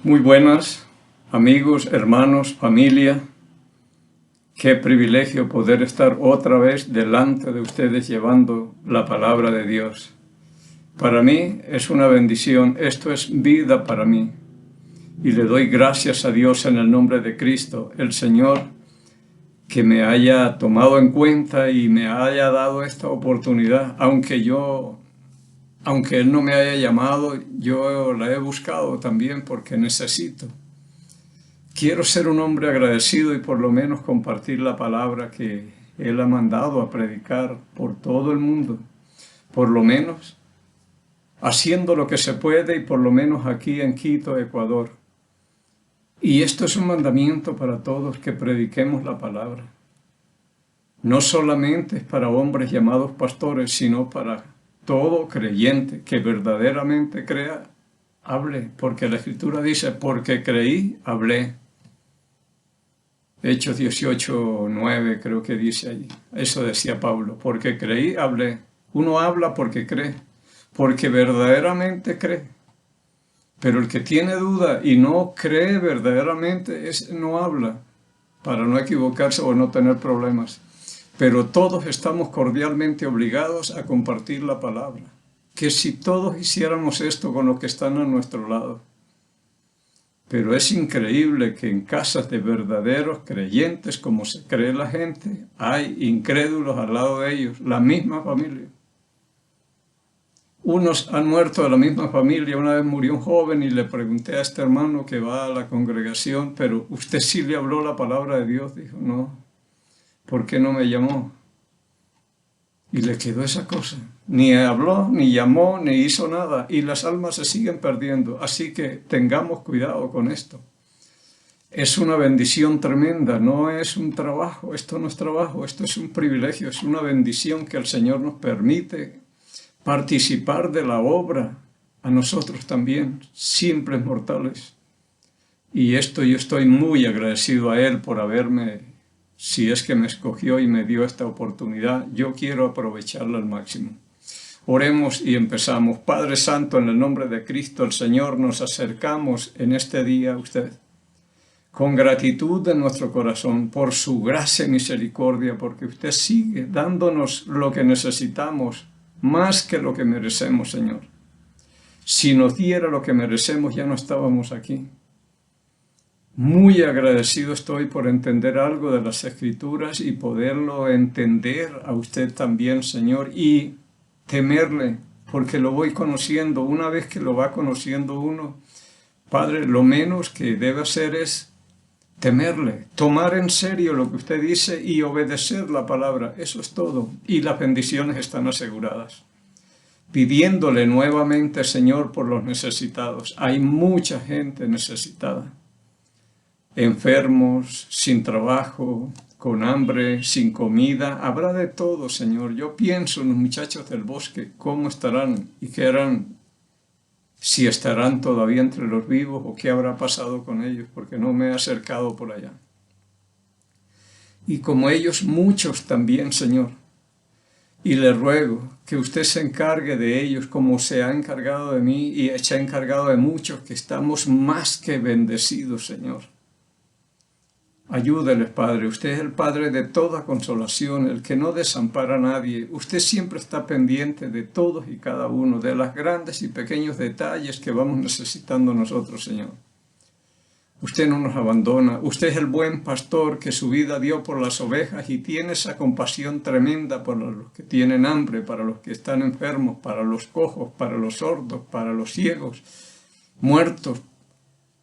Muy buenas, amigos, hermanos, familia. Qué privilegio poder estar otra vez delante de ustedes llevando la palabra de Dios. Para mí es una bendición, esto es vida para mí. Y le doy gracias a Dios en el nombre de Cristo, el Señor, que me haya tomado en cuenta y me haya dado esta oportunidad, aunque Él no me haya llamado, yo la he buscado también porque necesito. Quiero ser un hombre agradecido y por lo menos compartir la palabra que Él ha mandado a predicar por todo el mundo. Por lo menos haciendo lo que se puede y por lo menos aquí en Quito, Ecuador. Y esto es un mandamiento para todos, que prediquemos la palabra. No solamente es para hombres llamados pastores, sino para todo creyente que verdaderamente crea, hable. Porque la Escritura dice, porque creí, hablé. Hechos 18:9 creo que dice allí. Eso decía Pablo, porque creí, hablé. Uno habla porque cree, porque verdaderamente cree. Pero el que tiene duda y no cree verdaderamente, no habla, para no equivocarse o no tener problemas. Pero todos estamos cordialmente obligados a compartir la palabra. Que si todos hiciéramos esto con los que están a nuestro lado. Pero es increíble que en casas de verdaderos creyentes, como se cree la gente, hay incrédulos al lado de ellos, la misma familia. Unos han muerto de la misma familia. Una vez murió un joven y le pregunté a este hermano que va a la congregación, pero ¿usted sí le habló la palabra de Dios? Dijo, no. ¿Por qué no me llamó? Y le quedó esa cosa. Ni habló, ni llamó, ni hizo nada. Y las almas se siguen perdiendo. Así que tengamos cuidado con esto. Es una bendición tremenda, no es un trabajo. Esto no es trabajo, esto es un privilegio, es una bendición que el Señor nos permite participar de la obra a nosotros también, simples mortales. Y esto yo estoy muy agradecido a Él por haberme, si es que me escogió y me dio esta oportunidad, yo quiero aprovecharla al máximo. Oremos y empezamos. Padre Santo, en el nombre de Cristo, el Señor, nos acercamos en este día a usted, con gratitud en nuestro corazón por su gracia y misericordia, porque usted sigue dándonos lo que necesitamos, más que lo que merecemos, Señor. Si nos diera lo que merecemos, ya no estábamos aquí. Muy agradecido estoy por entender algo de las Escrituras y poderlo entender a usted también, Señor, y temerle, porque lo voy conociendo. Una vez que lo va conociendo uno, Padre, lo menos que debe hacer es temerle, tomar en serio lo que usted dice y obedecer la palabra. Eso es todo. Y las bendiciones están aseguradas. Pidiéndole nuevamente, Señor, por los necesitados. Hay mucha gente necesitada. Enfermos, sin trabajo, con hambre, sin comida. Habrá de todo, Señor. Yo pienso en los muchachos del bosque, cómo estarán y qué harán. Si estarán todavía entre los vivos o qué habrá pasado con ellos, porque no me he acercado por allá. Y como ellos, muchos también, Señor. Y le ruego que usted se encargue de ellos como se ha encargado de mí y se ha encargado de muchos, que estamos más que bendecidos, Señor. Ayúdeles, Padre. Usted es el Padre de toda consolación, el que no desampara a nadie. Usted siempre está pendiente de todos y cada uno, de los grandes y pequeños detalles que vamos necesitando nosotros, Señor. Usted no nos abandona. Usted es el buen pastor que su vida dio por las ovejas y tiene esa compasión tremenda por los que tienen hambre, para los que están enfermos, para los cojos, para los sordos, para los ciegos, muertos.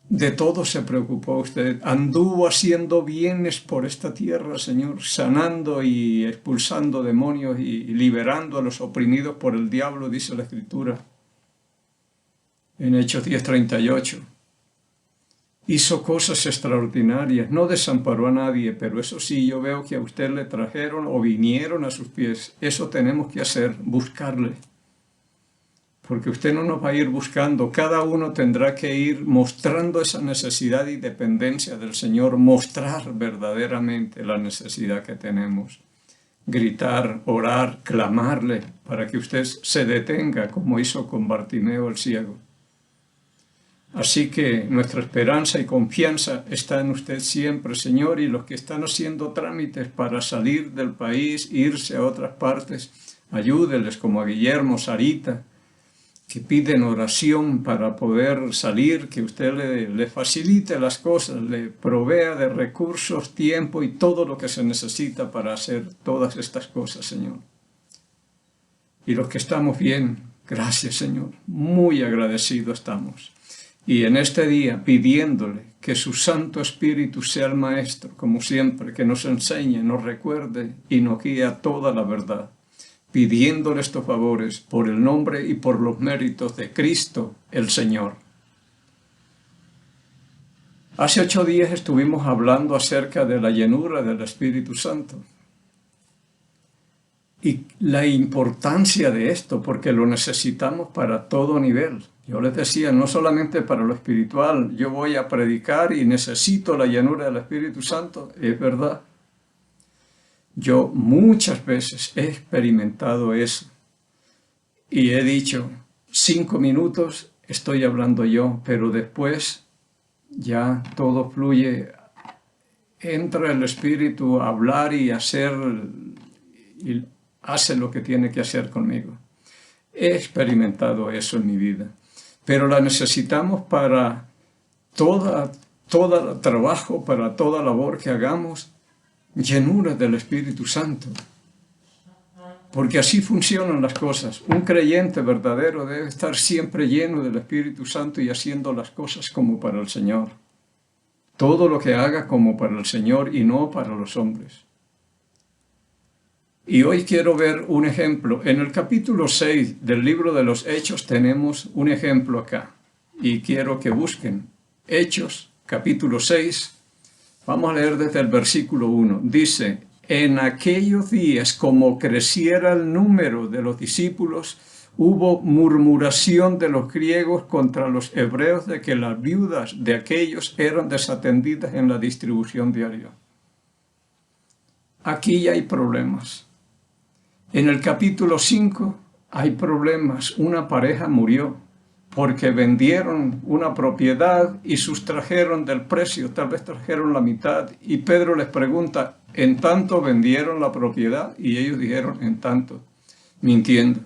De todo se preocupó usted. Anduvo haciendo bienes por esta tierra, Señor, sanando y expulsando demonios y liberando a los oprimidos por el diablo, dice la Escritura. En Hechos 10:38. Hizo cosas extraordinarias, no desamparó a nadie, pero eso sí, yo veo que a usted le trajeron o vinieron a sus pies. Eso tenemos que hacer, buscarle. Porque usted no nos va a ir buscando, cada uno tendrá que ir mostrando esa necesidad y dependencia del Señor, mostrar verdaderamente la necesidad que tenemos. Gritar, orar, clamarle, para que usted se detenga, como hizo con Bartimeo el ciego. Así que nuestra esperanza y confianza está en usted siempre, Señor, y los que están haciendo trámites para salir del país, irse a otras partes, ayúdeles como a Guillermo, Sarita, que piden oración para poder salir, que usted le facilite las cosas, le provea de recursos, tiempo y todo lo que se necesita para hacer todas estas cosas, Señor. Y los que estamos bien, gracias, Señor, muy agradecidos estamos. Y en este día pidiéndole que su Santo Espíritu sea el Maestro, como siempre, que nos enseñe, nos recuerde y nos guíe a toda la verdad. Pidiéndole estos favores por el nombre y por los méritos de Cristo el Señor. Hace 8 días estuvimos hablando acerca de la llenura del Espíritu Santo. Y la importancia de esto, porque lo necesitamos para todo nivel. Yo les decía, no solamente para lo espiritual, yo voy a predicar y necesito la llenura del Espíritu Santo, es verdad. Yo muchas veces he experimentado eso y he dicho, 5 minutos estoy hablando yo, pero después ya todo fluye, entra el Espíritu a hablar y hacer, y hace lo que tiene que hacer conmigo. He experimentado eso en mi vida, pero la necesitamos para todo trabajo, para toda labor que hagamos, llenura del Espíritu Santo. Porque así funcionan las cosas. Un creyente verdadero debe estar siempre lleno del Espíritu Santo y haciendo las cosas como para el Señor. Todo lo que haga como para el Señor y no para los hombres. Y hoy quiero ver un ejemplo. En el capítulo 6 del libro de los Hechos tenemos un ejemplo acá. Y quiero que busquen Hechos, capítulo 6. Vamos a leer desde el versículo 1. Dice, en aquellos días, como creciera el número de los discípulos, hubo murmuración de los griegos contra los hebreos de que las viudas de aquellos eran desatendidas en la distribución diaria. Aquí ya hay problemas. En el capítulo 5 hay problemas. Una pareja murió porque vendieron una propiedad y sustrajeron del precio, tal vez trajeron la mitad. Y Pedro les pregunta, ¿en tanto vendieron la propiedad? Y ellos dijeron, en tanto, mintiendo.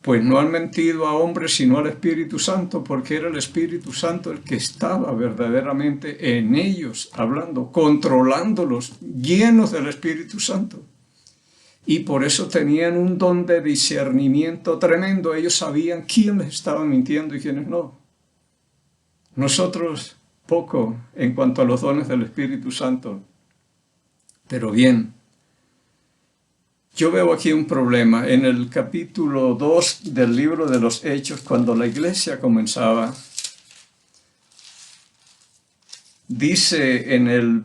Pues no han mentido a hombres sino al Espíritu Santo, porque era el Espíritu Santo el que estaba verdaderamente en ellos, hablando, controlándolos, llenos del Espíritu Santo. Y por eso tenían un don de discernimiento tremendo. Ellos sabían quién les estaba mintiendo y quiénes no. Nosotros poco en cuanto a los dones del Espíritu Santo. Pero bien, yo veo aquí un problema. En el capítulo 2 del libro de los Hechos, cuando la iglesia comenzaba, dice en el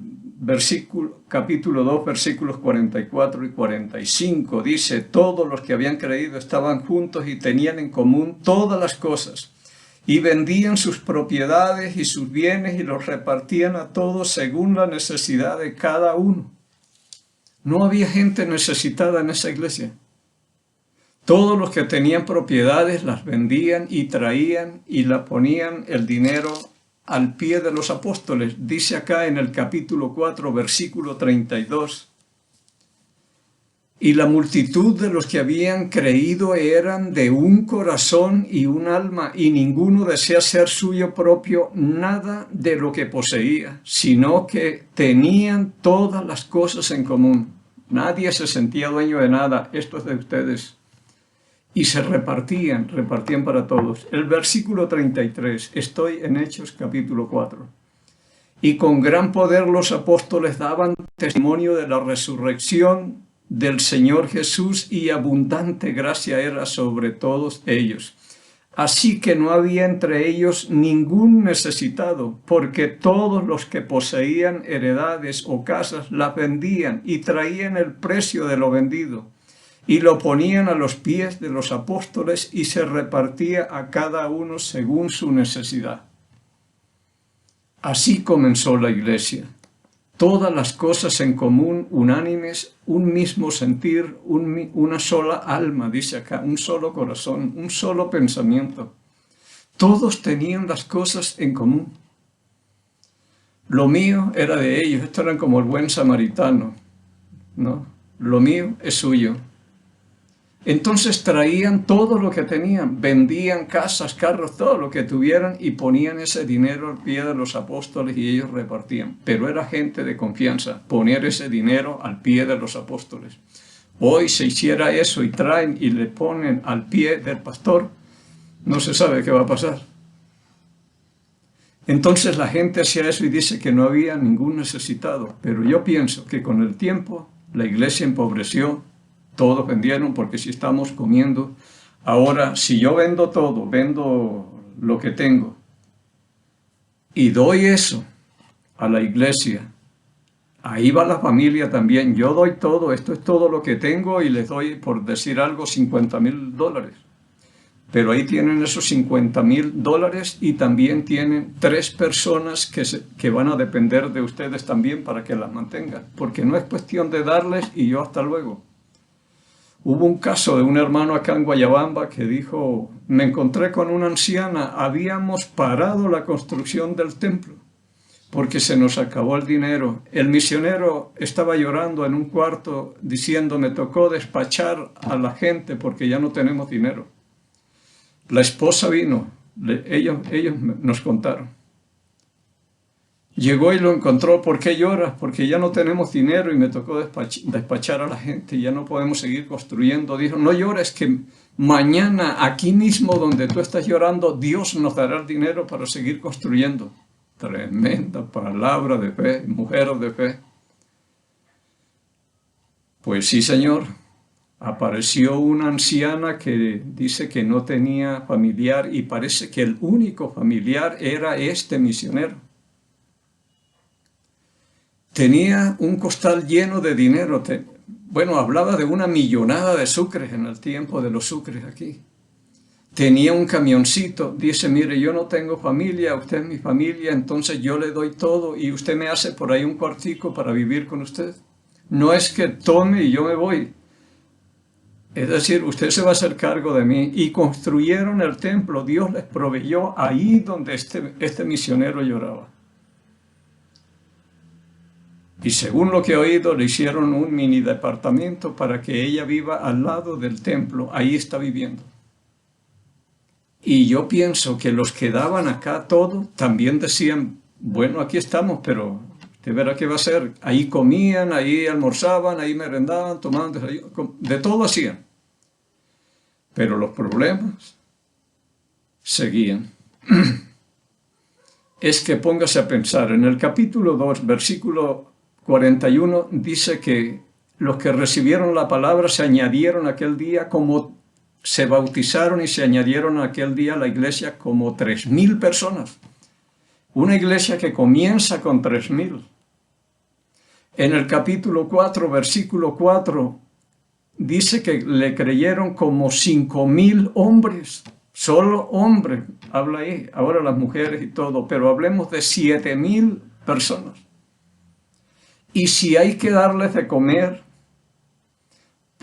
capítulo 2, versículos 44 y 45, dice, todos los que habían creído estaban juntos y tenían en común todas las cosas, y vendían sus propiedades y sus bienes y los repartían a todos según la necesidad de cada uno. No había gente necesitada en esa iglesia. Todos los que tenían propiedades las vendían y traían y la ponían el dinero al pie de los apóstoles. Dice acá en el capítulo 4, versículo 32. Y la multitud de los que habían creído eran de un corazón y un alma, y ninguno desea ser suyo propio nada de lo que poseía, sino que tenían todas las cosas en común. Nadie se sentía dueño de nada, esto es de ustedes. Y se repartían para todos. El versículo 33, estoy en Hechos capítulo 4. Y con gran poder los apóstoles daban testimonio de la resurrección del Señor Jesús, y abundante gracia era sobre todos ellos. Así que no había entre ellos ningún necesitado, porque todos los que poseían heredades o casas las vendían y traían el precio de lo vendido, y lo ponían a los pies de los apóstoles, y se repartía a cada uno según su necesidad. Así comenzó la iglesia. Todas las cosas en común, unánimes, un mismo sentir, una sola alma, dice acá, un solo corazón, un solo pensamiento. Todos tenían las cosas en común. Lo mío era de ellos. Estos eran como el buen samaritano, ¿no? Lo mío es suyo. Entonces traían todo lo que tenían, vendían casas, carros, todo lo que tuvieran y ponían ese dinero al pie de los apóstoles y ellos repartían. Pero era gente de confianza, poner ese dinero al pie de los apóstoles. Hoy se hiciera eso y traen y le ponen al pie del pastor, no se sabe qué va a pasar. Entonces la gente hacía eso y dice que no había ningún necesitado. Pero yo pienso que con el tiempo la iglesia empobreció, todos vendieron, porque si estamos comiendo. Ahora, si yo vendo todo, vendo lo que tengo y doy eso a la iglesia, ahí va la familia también. Yo doy todo, esto es todo lo que tengo y les doy, por decir algo, $50,000. Pero ahí tienen esos $50,000 y también tienen 3 personas que van a depender de ustedes también para que las mantengan. Porque no es cuestión de darles y yo hasta luego. Hubo un caso de un hermano acá en Guayabamba que dijo, me encontré con una anciana, habíamos parado la construcción del templo porque se nos acabó el dinero. El misionero estaba llorando en un cuarto diciendo, me tocó despachar a la gente porque ya no tenemos dinero. La esposa vino, ellos nos contaron. Llegó y lo encontró. ¿Por qué lloras? Porque ya no tenemos dinero y me tocó despachar a la gente y ya no podemos seguir construyendo. Dijo, no llores, que mañana aquí mismo donde tú estás llorando, Dios nos dará el dinero para seguir construyendo. Tremenda palabra de fe, mujer de fe. Pues sí, Señor. Apareció una anciana que dice que no tenía familiar y parece que el único familiar era este misionero. Tenía un costal lleno de dinero. Bueno, hablaba de una millonada de sucres en el tiempo de los sucres aquí. Tenía un camioncito. Dice, mire, yo no tengo familia, usted es mi familia, entonces yo le doy todo y usted me hace por ahí un cuartico para vivir con usted. No es que tome y yo me voy. Es decir, usted se va a hacer cargo de mí. Y construyeron el templo. Dios les proveyó ahí donde este misionero lloraba. Y según lo que he oído, le hicieron un mini departamento para que ella viva al lado del templo. Ahí está viviendo. Y yo pienso que los que daban acá todo también decían, bueno, aquí estamos, pero usted verá qué va a hacer. Ahí comían, ahí almorzaban, ahí merendaban, tomaban desayuno, de todo hacían. Pero los problemas seguían. Es que póngase a pensar, en el capítulo 2, versículo 41, dice que los que recibieron la palabra se añadieron aquel día como se bautizaron y se añadieron aquel día a la iglesia como 3,000 personas. Una iglesia que comienza con 3,000. En el capítulo 4, versículo 4, dice que le creyeron como 5,000 hombres. Solo hombres, habla ahí, ahora las mujeres y todo, pero hablemos de 7,000 personas. Y si hay que darles de comer,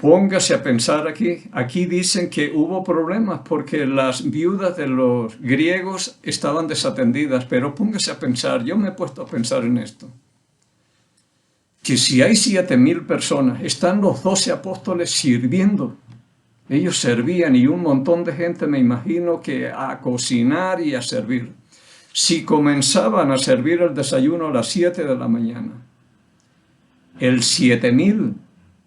póngase a pensar aquí. Aquí dicen que hubo problemas porque las viudas de los griegos estaban desatendidas, pero póngase a pensar, yo me he puesto a pensar en esto. Que si hay 7,000 personas, están los 12 apóstoles sirviendo. Ellos servían y un montón de gente, me imagino, que a cocinar y a servir. Si comenzaban a servir el desayuno a las 7 de la mañana, el 7,000,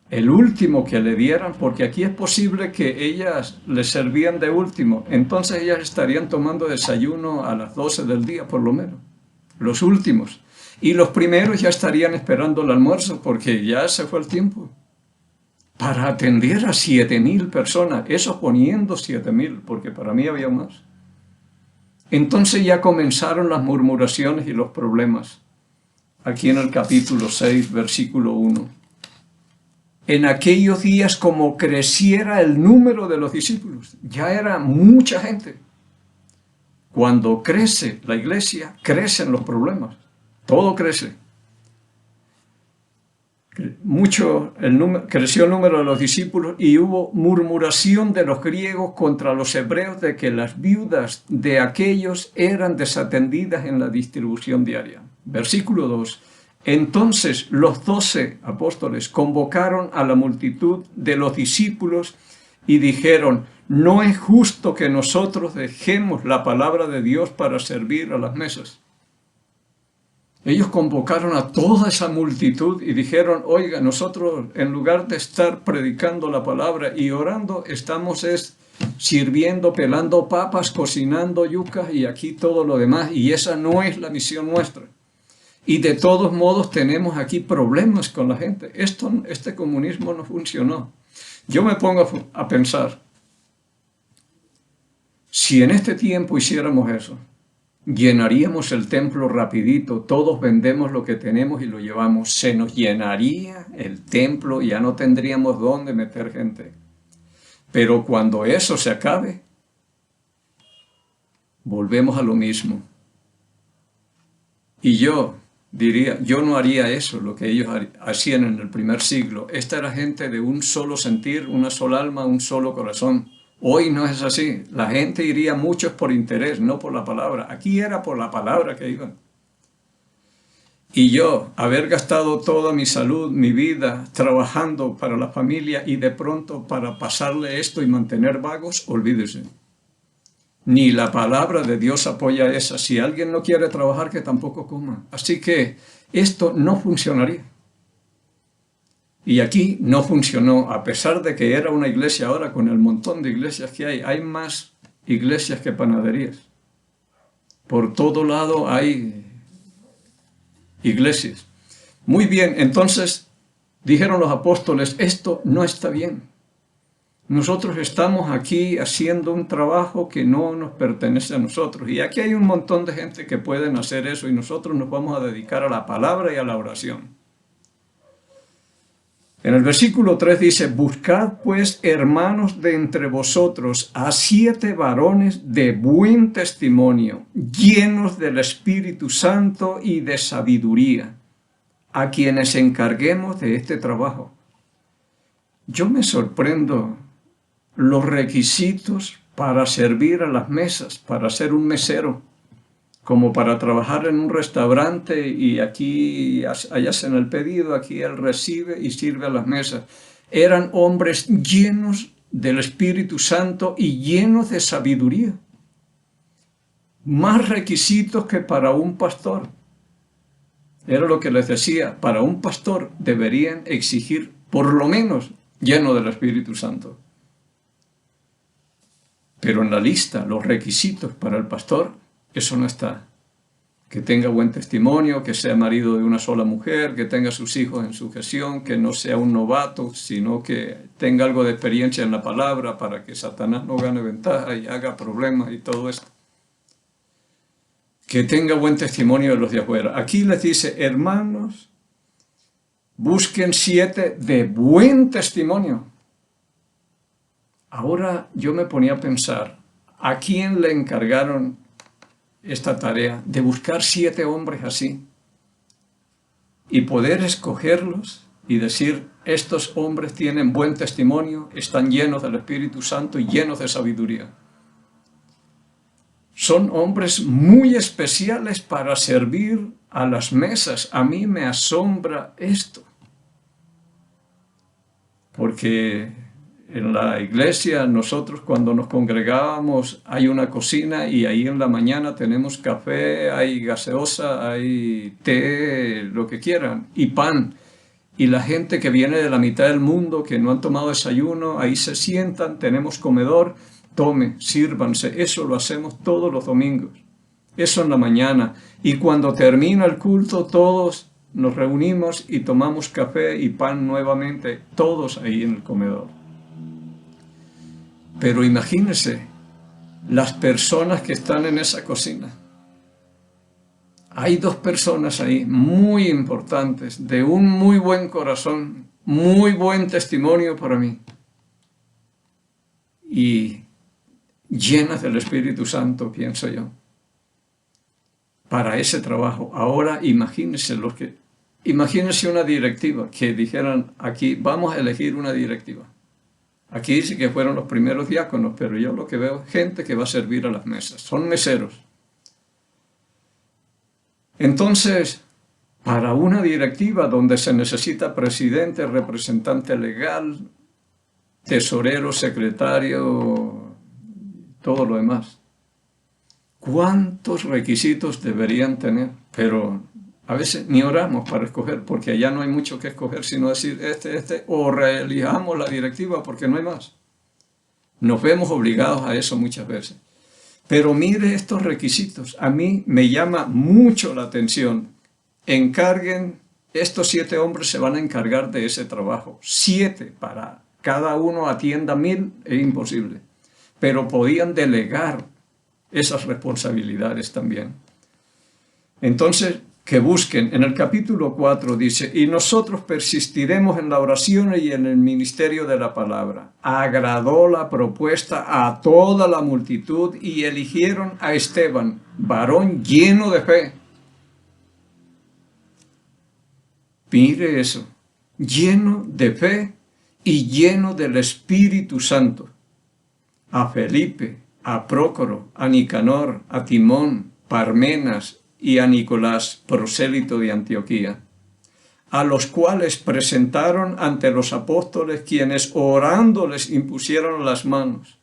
el último que le dieran, porque aquí es posible que ellas les servían de último, entonces ellas estarían tomando desayuno a las 12 del día por lo menos, los últimos. Y los primeros ya estarían esperando el almuerzo porque ya se fue el tiempo. Para atender a 7,000 personas, eso poniendo 7,000, porque para mí había más. Entonces ya comenzaron las murmuraciones y los problemas. Aquí en el capítulo 6, versículo 1. En aquellos días, como creciera el número de los discípulos, ya era mucha gente. Cuando crece la iglesia, crecen los problemas. Todo crece. creció el número de los discípulos y hubo murmuración de los griegos contra los hebreos de que las viudas de aquellos eran desatendidas en la distribución diaria. Versículo 2. Entonces los 12 apóstoles convocaron a la multitud de los discípulos y dijeron: no es justo que nosotros dejemos la palabra de Dios para servir a las mesas. Ellos convocaron a toda esa multitud y dijeron: oiga, nosotros en lugar de estar predicando la palabra y orando, estamos sirviendo, pelando papas, cocinando yucas y aquí todo lo demás, y esa no es la misión nuestra. Y de todos modos tenemos aquí problemas con la gente. Este comunismo no funcionó. Yo me pongo a pensar, si en este tiempo hiciéramos eso, llenaríamos el templo rapidito, todos vendemos lo que tenemos y lo llevamos, se nos llenaría el templo y ya no tendríamos dónde meter gente. Pero cuando eso se acabe, volvemos a lo mismo. Y yo diría, yo no haría eso, lo que ellos hacían en el primer siglo. Esta era gente de un solo sentir, una sola alma, un solo corazón. Hoy no es así. La gente iría muchos por interés, no por la palabra. Aquí era por la palabra que iban. Y yo, haber gastado toda mi salud, mi vida, trabajando para la familia y de pronto para pasarle esto y mantener vagos, olvídese. Ni la palabra de Dios apoya esa. Si alguien no quiere trabajar, que tampoco coma. Así que esto no funcionaría. Y aquí no funcionó, a pesar de que era una iglesia. Ahora, con el montón de iglesias que hay más iglesias que panaderías. Por todo lado hay iglesias. Muy bien, entonces dijeron los apóstoles: esto no está bien. Nosotros estamos aquí haciendo un trabajo que no nos pertenece a nosotros. Y aquí hay un montón de gente que pueden hacer eso y nosotros nos vamos a dedicar a la palabra y a la oración. En el versículo 3 dice: buscad pues, hermanos, de entre vosotros a 7 varones de buen testimonio, llenos del Espíritu Santo y de sabiduría, a quienes encarguemos de este trabajo. Yo me sorprendo los requisitos para servir a las mesas, para ser un mesero, como para trabajar en un restaurante y aquí allá hacen el pedido, aquí él recibe y sirve a las mesas. Eran hombres llenos del Espíritu Santo y llenos de sabiduría. Más requisitos que para un pastor. Era lo que les decía, para un pastor deberían exigir por lo menos lleno del Espíritu Santo. Pero en la lista, los requisitos para el pastor, eso no está. Que tenga buen testimonio, que sea marido de una sola mujer, que tenga sus hijos en sujeción, que no sea un novato, sino que tenga algo de experiencia en la palabra para que Satanás no gane ventaja y haga problemas y todo esto. Que tenga buen testimonio de los de afuera. Aquí les dice: hermanos, busquen 7 de buen testimonio. Ahora yo me ponía a pensar, ¿a quién le encargaron esta tarea de buscar 7 hombres así y poder escogerlos y decir: estos hombres tienen buen testimonio, están llenos del Espíritu Santo y llenos de sabiduría? Son hombres muy especiales para servir a las mesas. A mí me asombra esto, porque en la iglesia, nosotros cuando nos congregábamos, hay una cocina y ahí en la mañana tenemos café, hay gaseosa, hay té, lo que quieran, y pan. Y la gente que viene de la mitad del mundo, que no han tomado desayuno, ahí se sientan, tenemos comedor, tome, sírvanse. Eso lo hacemos todos los domingos. Eso en la mañana. Y cuando termina el culto, todos nos reunimos y tomamos café y pan nuevamente, todos ahí en el comedor. Pero imagínense las personas que están en esa cocina. Hay 2 personas ahí muy importantes, de un muy buen corazón, muy buen testimonio para mí. Y llenas del Espíritu Santo, pienso yo, para ese trabajo. Ahora imagínense los que Imagínense una directiva, que dijeran aquí, vamos a elegir una directiva. Aquí dice que fueron los primeros diáconos, pero yo lo que veo es gente que va a servir a las mesas, son meseros. Entonces, para una directiva donde se necesita presidente, representante legal, tesorero, secretario, todo lo demás, ¿cuántos requisitos deberían tener? Pero a veces ni oramos para escoger, porque allá no hay mucho que escoger, sino decir o reelijamos la directiva porque no hay más. Nos vemos obligados a eso muchas veces. Pero mire estos requisitos, a mí me llama mucho la atención. Encarguen, estos 7 hombres se van a encargar de ese trabajo. 7, para cada uno atienda 1000, es imposible. Pero podían delegar esas responsabilidades también. Entonces, que busquen. En el capítulo 4 dice, y nosotros persistiremos en la oración y en el ministerio de la palabra. Agradó la propuesta a toda la multitud y eligieron a Esteban, varón lleno de fe. Mire eso, lleno de fe y lleno del Espíritu Santo. A Felipe, a Prócoro, a Nicanor, a Timón, Parmenas y a Nicolás, prosélito de Antioquía, a los cuales presentaron ante los apóstoles, quienes orando les impusieron las manos.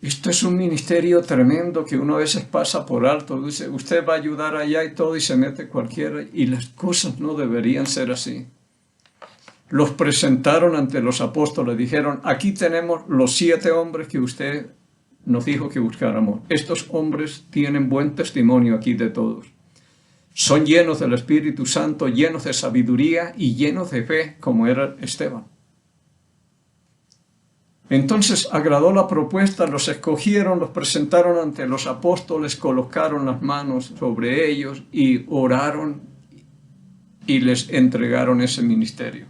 Esto es un ministerio tremendo que uno a veces pasa por alto, dice, usted va a ayudar allá y todo, y se mete cualquiera, y las cosas no deberían ser así. Los presentaron ante los apóstoles, dijeron, aquí tenemos los 7 hombres que usted nos dijo que buscáramos. Estos hombres tienen buen testimonio aquí de todos. Son llenos del Espíritu Santo, llenos de sabiduría y llenos de fe, como era Esteban. Entonces agradó la propuesta, los escogieron, los presentaron ante los apóstoles, colocaron las manos sobre ellos y oraron y les entregaron ese ministerio.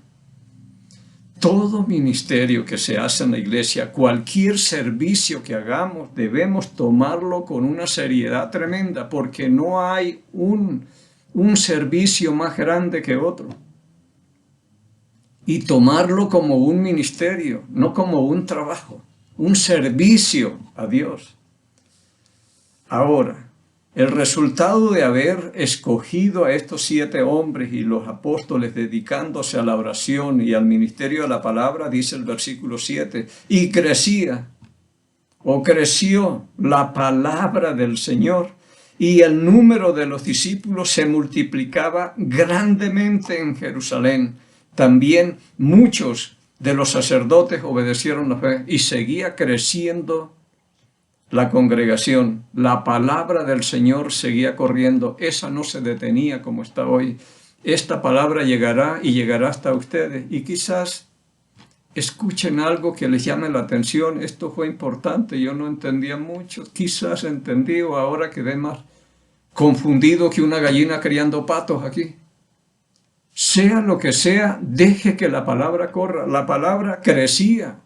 Todo ministerio que se hace en la iglesia, cualquier servicio que hagamos, debemos tomarlo con una seriedad tremenda, porque no hay un servicio más grande que otro. Y tomarlo como un ministerio, no como un trabajo, un servicio a Dios. Ahora, el resultado de haber escogido a estos 7 hombres y los apóstoles dedicándose a la oración y al ministerio de la palabra, dice el versículo 7, y creció la palabra del Señor, y el número de los discípulos se multiplicaba grandemente en Jerusalén. También muchos de los sacerdotes obedecieron la fe y seguía creciendo la congregación. La palabra del Señor seguía corriendo. Esa no se detenía como está hoy. Esta palabra llegará y llegará hasta ustedes. Y quizás escuchen algo que les llame la atención. Esto fue importante. Yo no entendía mucho. Quizás entendí, o ahora quedé más confundido que una gallina criando patos aquí. Sea lo que sea, deje que la palabra corra. La palabra crecía.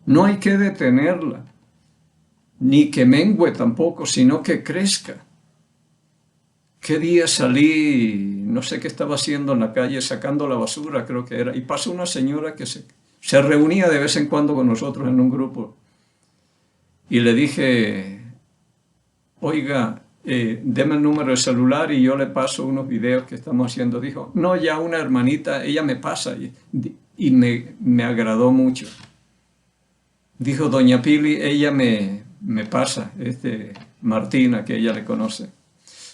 No hay que detenerla. Ni que mengue tampoco, sino que crezca. ¿Qué día salí? No sé qué estaba haciendo en la calle, sacando la basura, creo que era. Y pasó una señora que se reunía de vez en cuando con nosotros en un grupo. Y le dije, oiga, deme el número de celular y yo le paso unos videos que estamos haciendo. Dijo, no, ya una hermanita, ella me pasa. Y me agradó mucho. Dijo, doña Pili, ella me pasa, Martina, que ella le conoce.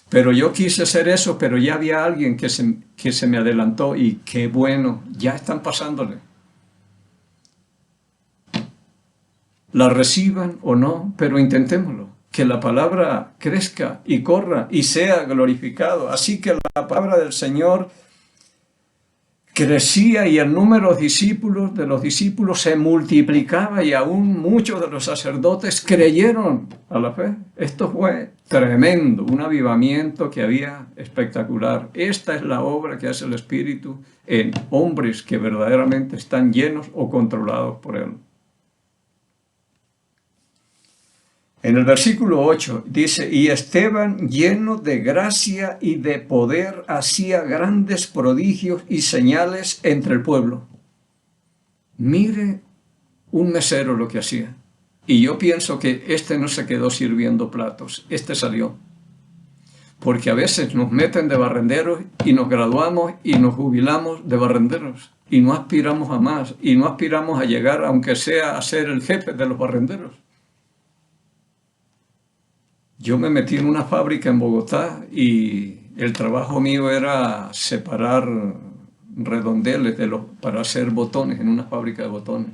Pero yo quise hacer eso, pero ya había alguien que se me adelantó y qué bueno, ya están pasándole. La reciban o no, pero intentémoslo. Que la palabra crezca y corra y sea glorificado. Así que la palabra del Señor crecía y el número de los discípulos se multiplicaba y aún muchos de los sacerdotes creyeron a la fe. Esto fue tremendo, un avivamiento que había espectacular. Esta es la obra que hace el Espíritu en hombres que verdaderamente están llenos o controlados por Él. En el versículo 8 dice, y Esteban, lleno de gracia y de poder, hacía grandes prodigios y señales entre el pueblo. Mire un mesero lo que hacía. Y yo pienso que este no se quedó sirviendo platos, este salió. Porque a veces nos meten de barrenderos y nos graduamos y nos jubilamos de barrenderos. Y no aspiramos a más, y no aspiramos a llegar, aunque sea a ser el jefe de los barrenderos. Yo me metí en una fábrica en Bogotá y el trabajo mío era separar redondeles para hacer botones en una fábrica de botones.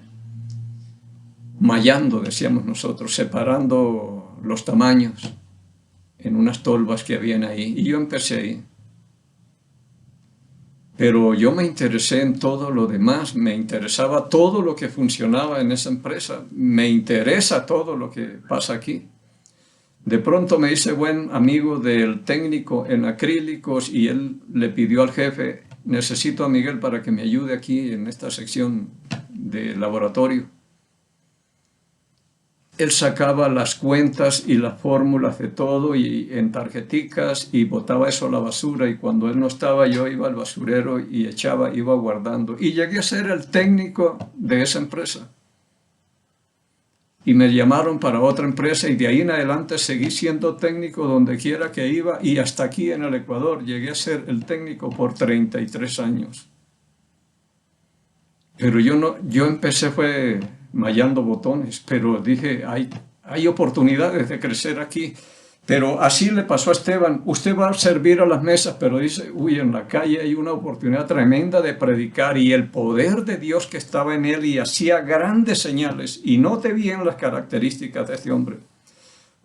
Mallando, decíamos nosotros, separando los tamaños en unas tolvas que habían ahí. Y yo empecé ahí. Pero yo me interesé en todo lo demás, me interesaba todo lo que funcionaba en esa empresa, me interesa todo lo que pasa aquí. De pronto me hice buen amigo del técnico en acrílicos y él le pidió al jefe, necesito a Miguel para que me ayude aquí en esta sección de laboratorio. Él sacaba las cuentas y las fórmulas de todo y en tarjeticas y botaba eso a la basura, y cuando él no estaba yo iba al basurero y iba guardando. Y llegué a ser el técnico de esa empresa. Y me llamaron para otra empresa y de ahí en adelante seguí siendo técnico donde quiera que iba, y hasta aquí en el Ecuador llegué a ser el técnico por 33 años. Pero yo empecé fue mallando botones, pero dije, hay oportunidades de crecer aquí. Pero así le pasó a Esteban, usted va a servir a las mesas, pero dice, uy, en la calle hay una oportunidad tremenda de predicar, y el poder de Dios que estaba en él, y hacía grandes señales. Y note bien las características de este hombre,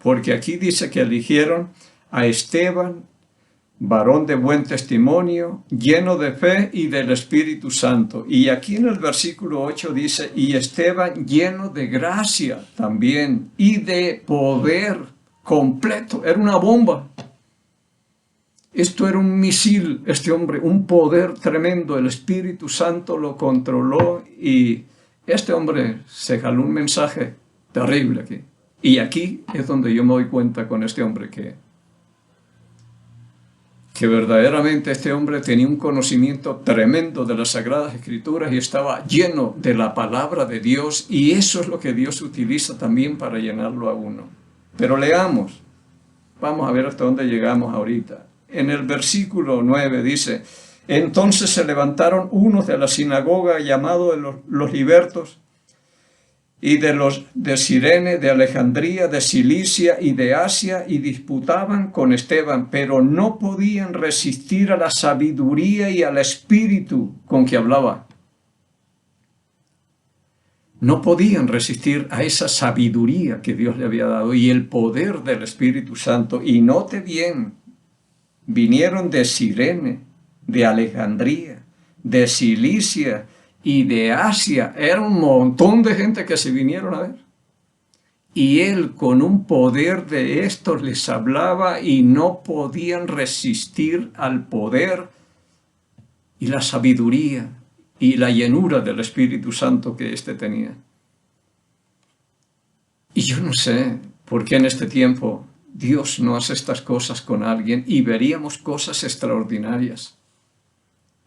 porque aquí dice que eligieron a Esteban, varón de buen testimonio, lleno de fe y del Espíritu Santo. Y aquí en el versículo 8 dice, y Esteban lleno de gracia también y de poder completo. Era una bomba. Esto era un misil, este hombre, un poder tremendo. El Espíritu Santo lo controló y este hombre se jaló un mensaje terrible aquí. Y aquí es donde yo me doy cuenta con este hombre que verdaderamente este hombre tenía un conocimiento tremendo de las Sagradas Escrituras y estaba lleno de la palabra de Dios, y eso es lo que Dios utiliza también para llenarlo a uno. Pero leamos, vamos a ver hasta dónde llegamos ahorita. En el versículo 9 dice, entonces se levantaron unos de la sinagoga llamados los libertos, y de los de Cirene, de Alejandría, de Cilicia y de Asia, y disputaban con Esteban, pero no podían resistir a la sabiduría y al espíritu con que hablaba. No podían resistir a esa sabiduría que Dios le había dado y el poder del Espíritu Santo. Y note bien, vinieron de Cirene, de Alejandría, de Cilicia y de Asia. Era un montón de gente que se vinieron a ver. Y él con un poder de estos les hablaba y no podían resistir al poder y la sabiduría y la llenura del Espíritu Santo que éste tenía. Y yo no sé por qué en este tiempo Dios no hace estas cosas con alguien y veríamos cosas extraordinarias.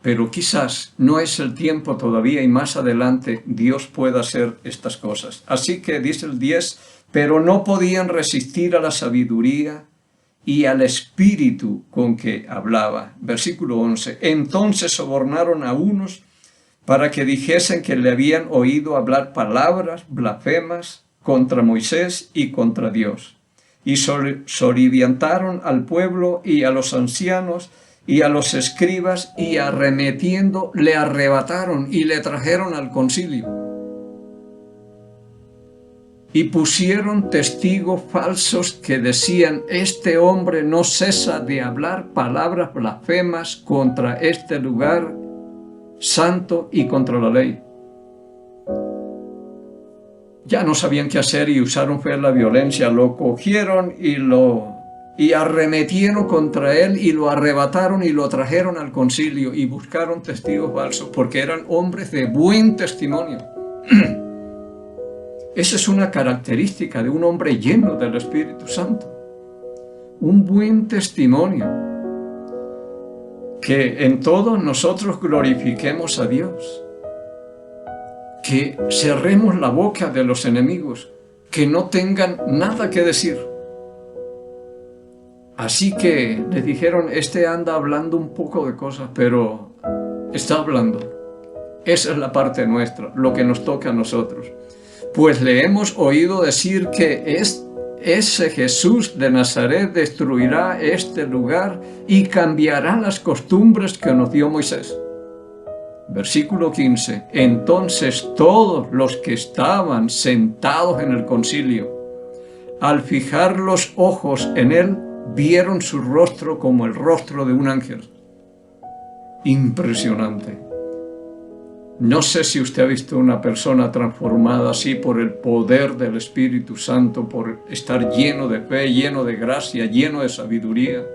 Pero quizás no es el tiempo todavía y más adelante Dios pueda hacer estas cosas. Así que dice el 10, pero no podían resistir a la sabiduría y al espíritu con que hablaba. Versículo 11, entonces sobornaron a unos para que dijesen que le habían oído hablar palabras blasfemas contra Moisés y contra Dios. Y soriviantaron al pueblo y a los ancianos y a los escribas, y arremetiendo le arrebataron y le trajeron al concilio. Y pusieron testigos falsos que decían, este hombre no cesa de hablar palabras blasfemas contra este lugar santo y contra la ley. Ya no sabían qué hacer y usaron fue la violencia, lo cogieron y arremetieron contra él y lo arrebataron y lo trajeron al concilio y buscaron testigos falsos porque eran hombres de buen testimonio. Esa es una característica de un hombre lleno del Espíritu Santo. Un buen testimonio. Que en todos nosotros glorifiquemos a Dios. Que cerremos la boca de los enemigos. Que no tengan nada que decir. Así que le dijeron, este anda hablando un poco de cosas, pero está hablando. Esa es la parte nuestra, lo que nos toca a nosotros. Pues le hemos oído decir que ese Jesús de Nazaret destruirá este lugar y cambiará las costumbres que nos dio Moisés. Versículo 15. Entonces todos los que estaban sentados en el concilio, al fijar los ojos en él, vieron su rostro como el rostro de un ángel. Impresionante. No sé si usted ha visto una persona transformada así por el poder del Espíritu Santo, por estar lleno de fe, lleno de gracia, lleno de sabiduría.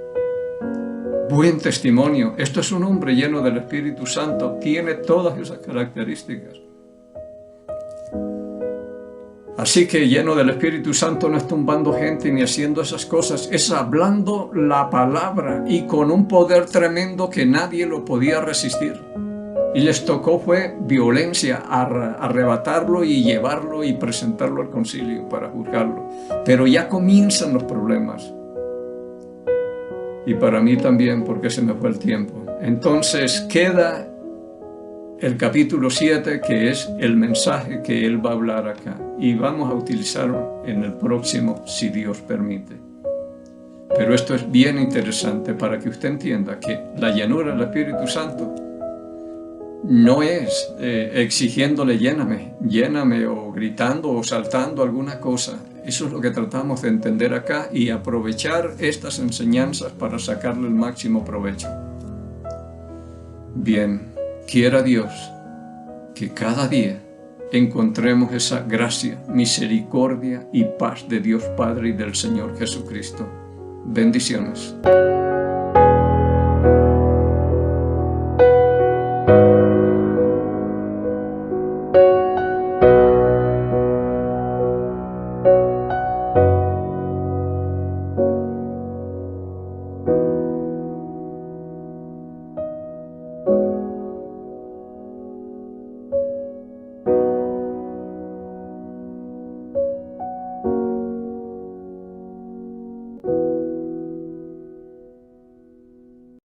Buen testimonio. Esto es un hombre lleno del Espíritu Santo. Tiene todas esas características. Así que lleno del Espíritu Santo no es tumbando gente ni haciendo esas cosas, es hablando la palabra y con un poder tremendo que nadie lo podía resistir. Y les tocó fue violencia, arrebatarlo y llevarlo y presentarlo al concilio para juzgarlo. Pero ya comienzan los problemas. Y para mí también, porque se me fue el tiempo. Entonces queda el capítulo 7, que es el mensaje que él va a hablar acá. Y vamos a utilizarlo en el próximo, si Dios permite. Pero esto es bien interesante para que usted entienda que la llenura del Espíritu Santo no es exigiéndole lléname o gritando o saltando alguna cosa. Eso es lo que tratamos de entender acá y aprovechar estas enseñanzas para sacarle el máximo provecho. Bien. Quiera Dios que cada día encontremos esa gracia, misericordia y paz de Dios Padre y del Señor Jesucristo. Bendiciones.